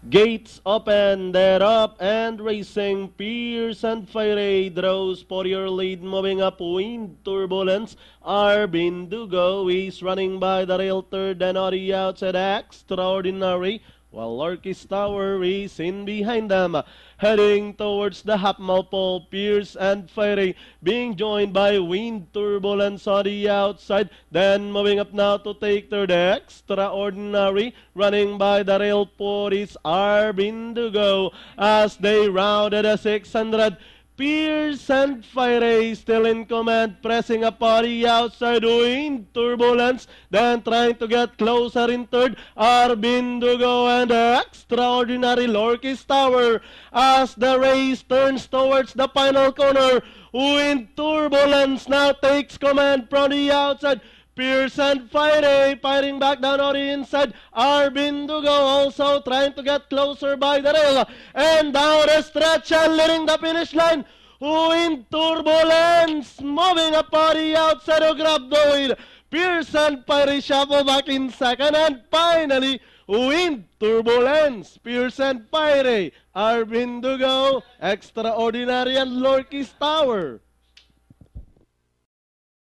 Gates open, they're up and racing. Pierce and Fire draws for your lead, moving up. Wind Turbulence. Arbin Dugo is running by the rail third and on the outside. Extraordinary. While Lorky's Tower is in behind them. Heading towards the half mile pole, Pierce and Fiery being joined by Wind Turbulence on the outside. Then moving up now to take third, Extraordinary. Running by the rail port is Arbin Dugo as they rounded a 600. Pierce and Fire still in command, pressing upon the outside. Wind Turbulence, then trying to get closer in third. Arbin Dugo and Extraordinary Lorky's Tower as the race turns towards the final corner. Wind Turbulence now takes command from the outside. Pierce and Fire firing back down on the inside. Arbin Dugo also trying to get closer by the rail. And down the stretch and leading the finish line. Wind Turbulence moving up on the outside to grab the win. Pierce and Fire shuffle back in second. And finally, Wind Turbulence, Pierce and Fire, Arbin Dugo, Extraordinary and Lorky's Tower.